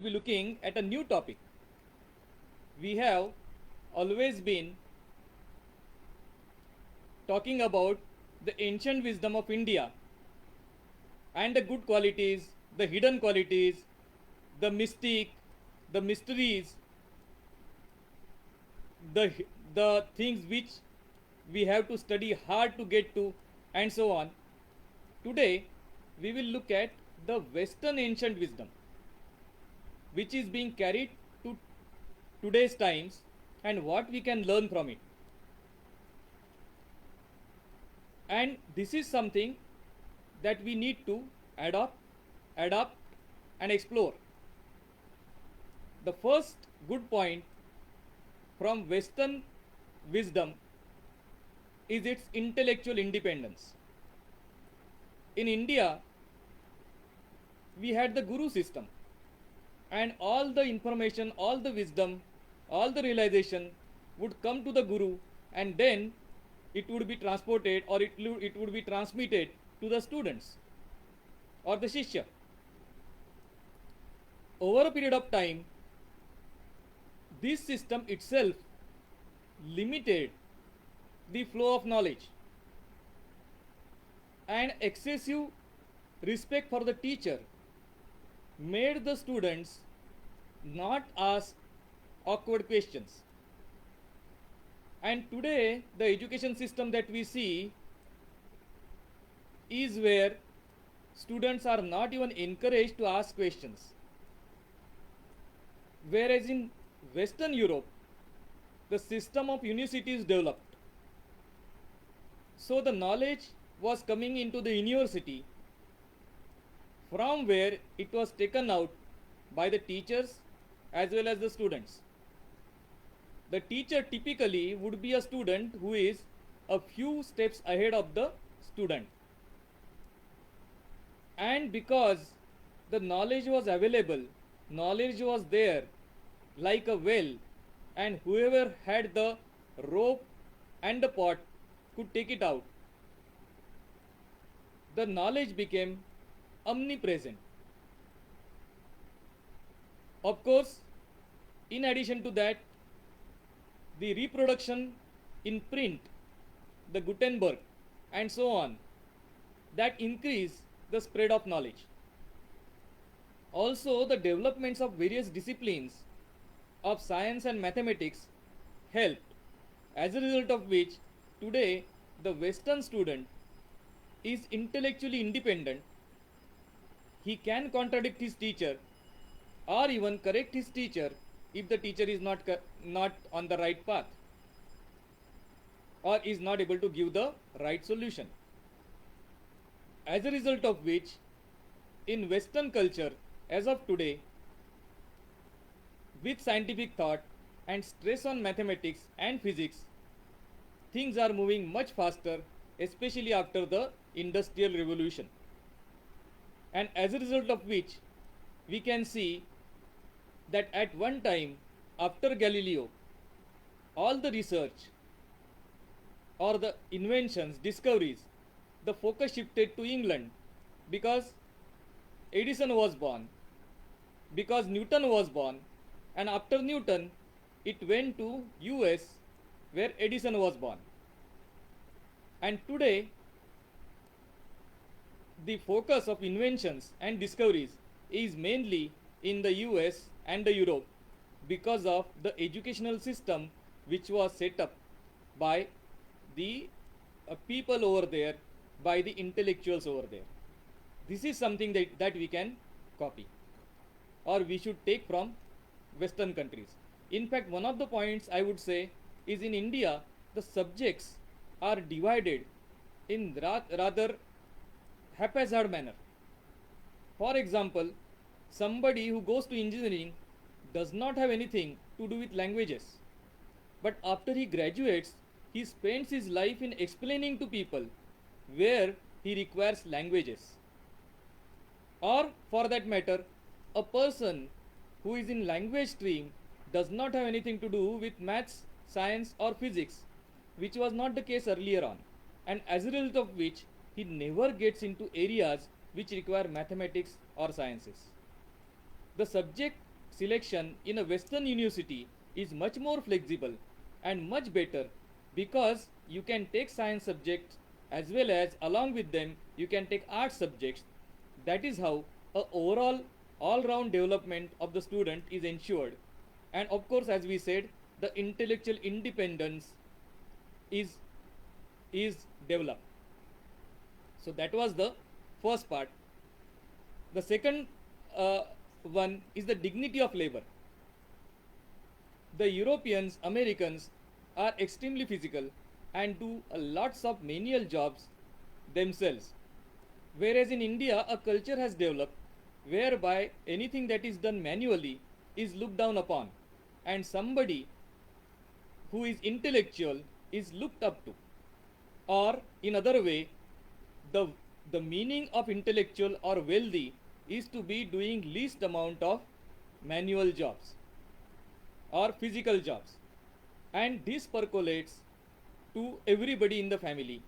Be looking at a new topic. We have always been talking about the ancient wisdom of India and the good qualities, the hidden qualities, the mystic, the mysteries, the the things which we have to study hard to get to, and so on. Today we will look at the Western ancient wisdom which is being carried to today's times and what we can learn from it. And this is something that we need to adopt, adapt, and explore. The first good point from Western wisdom is its intellectual independence. In India, we had the Guru system, and all the information, all the wisdom, all the realization would come to the Guru, and then it would be transported or it would be transmitted to the students or the Shishya. Over a period of time, this system itself limited the flow of knowledge, and excessive respect for the teacher made the students not ask awkward questions. And today, the education system that we see is where students are not even encouraged to ask questions. Whereas in Western Europe, the system of universities developed. So the knowledge was coming into the university from where it was taken out by the teachers as well as the students. The teacher typically would be a student who is a few steps ahead of the student. And because the knowledge was available, knowledge was there like a well, and whoever had the rope and the pot could take it out. The knowledge became omnipresent. Of course, in addition to that, the reproduction in print, the Gutenberg, and so on, that increase the spread of knowledge. Also, the developments of various disciplines of science and mathematics helped, as a result of which today the Western student is intellectually independent. He can contradict his teacher or even correct his teacher if the teacher is not on the right path or is not able to give the right solution. As a result of which, in Western culture as of today, with scientific thought and stress on mathematics and physics, things are moving much faster, especially after the Industrial Revolution. And as a result of which, we can see that at one time, after Galileo, all the research or the inventions, discoveries, the focus shifted to England because Edison was born, because Newton was born, and after Newton, it went to US where Edison was born. And today, the focus of inventions and discoveries is mainly in the US and the Europe because of the educational system which was set up by the people over there, by the intellectuals over there. This is something that we can copy or we should take from Western countries. In fact, one of the points I would say is in India, the subjects are divided in rather haphazard manner. For example, somebody who goes to engineering does not have anything to do with languages. But after he graduates, he spends his life in explaining to people where he requires languages. Or for that matter, a person who is in language stream does not have anything to do with maths, science or physics, which was not the case earlier on, and as a result of which he never gets into areas which require mathematics or sciences. The subject selection in a Western university is much more flexible and much better because you can take science subjects as well as along with them you can take art subjects. That is how a overall all round development of the student is ensured. And of course, as we said, the intellectual independence is is developed. So that was the first part. The second one is the dignity of labor. The Europeans, Americans are extremely physical and do lots of menial jobs themselves. Whereas in India, a culture has developed whereby anything that is done manually is looked down upon, and somebody who is intellectual is looked up to. Or, in other way, the, the meaning of intellectual or wealthy is to be doing least amount of manual jobs or physical jobs, and this percolates to everybody in the family,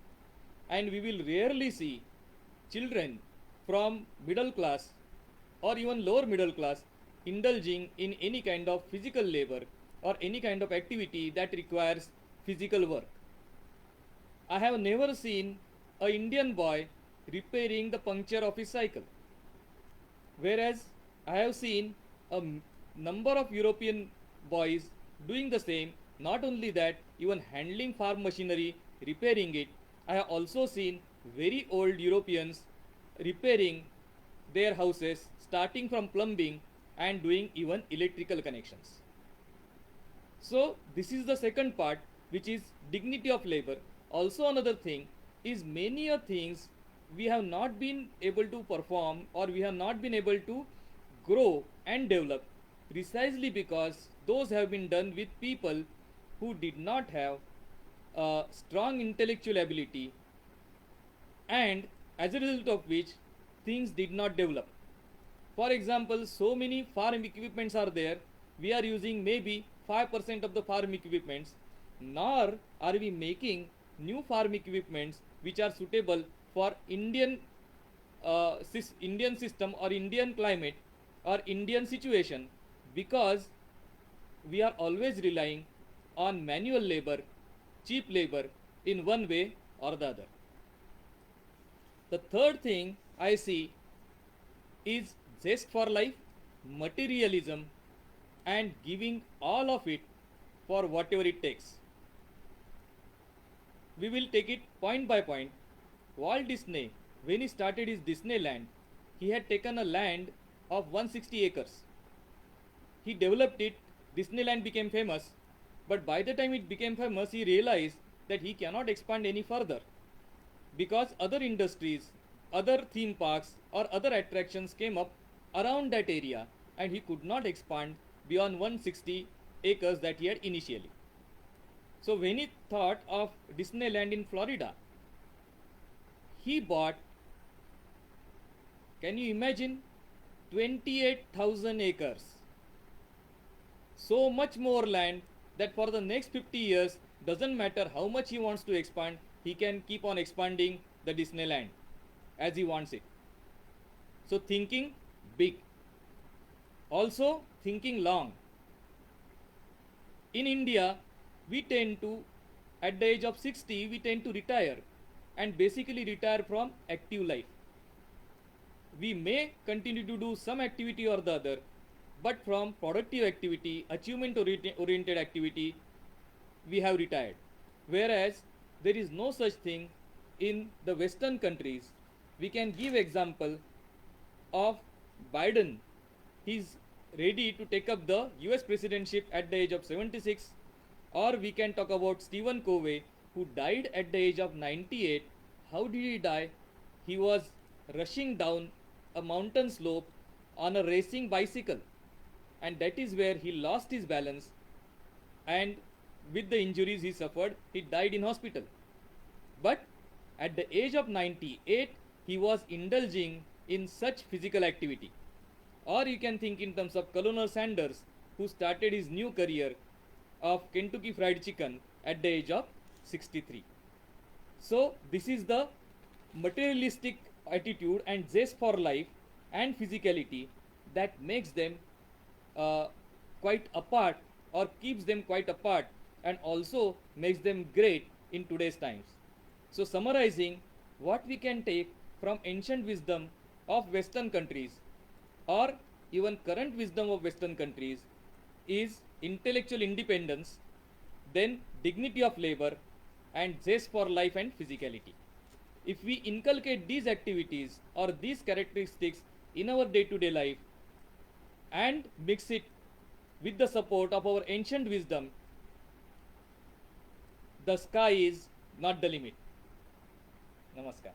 and we will rarely see children from middle class or even lower middle class indulging in any kind of physical labor or any kind of activity that requires physical work. I have never seen a Indian boy repairing the puncture of his cycle, whereas I have seen a number of European boys doing the same. Not only that, even handling farm machinery, repairing it. I have also seen very old Europeans repairing their houses, starting from plumbing and doing even electrical connections. So this is the second part, which is dignity of labor. Also another thing is many a things we have not been able to perform or we have not been able to grow and develop precisely because those have been done with people who did not have strong intellectual ability, and as a result of which things did not develop. For example, so many farm equipments are there, we are using maybe 5% of the farm equipments, nor are we making new farm equipments which are suitable for Indian Indian system or Indian climate or Indian situation, because we are always relying on manual labor, cheap labor in one way or the other. The third thing I see is zest for life, materialism, and giving all of it for whatever it takes. We will take it point by point. Walt Disney, when he started his Disneyland, he had taken a land of 160 acres. He developed it, Disneyland became famous, but by the time it became famous, he realized that he cannot expand any further because other industries, other theme parks, or other attractions came up around that area, and he could not expand beyond 160 acres that he had initially. So when he thought of Disneyland in Florida, he bought, can you imagine, 28,000 acres. So much more land that for the next 50 years, doesn't matter how much he wants to expand, he can keep on expanding the Disneyland as he wants it. So thinking big. Also thinking long. In India, we tend to, at the age of 60, we tend to retire, and basically retire from active life. We may continue to do some activity or the other, but from productive activity, achievement oriented activity, we have retired. Whereas there is no such thing in the Western countries. We can give example of Biden. He is ready to take up the US presidency at the age of 76. Or we can talk about Stephen Covey, who died at the age of 98. How did he die? He was rushing down a mountain slope on a racing bicycle, and that is where he lost his balance, and with the injuries he suffered, he died in hospital. But at the age of 98, he was indulging in such physical activity. Or you can think in terms of Colonel Sanders, who started his new career of Kentucky Fried Chicken at the age of 63. So this is the materialistic attitude and zest for life and physicality that makes them uh, quite apart, or keeps them quite apart, and also makes them great in today's times. So, summarizing, what we can take from ancient wisdom of Western countries, or even current wisdom of Western countries, is intellectual independence, then dignity of labor, and zest for life and physicality. If we inculcate these activities or these characteristics in our day to day life and mix it with the support of our ancient wisdom, the sky is not the limit. Namaskar.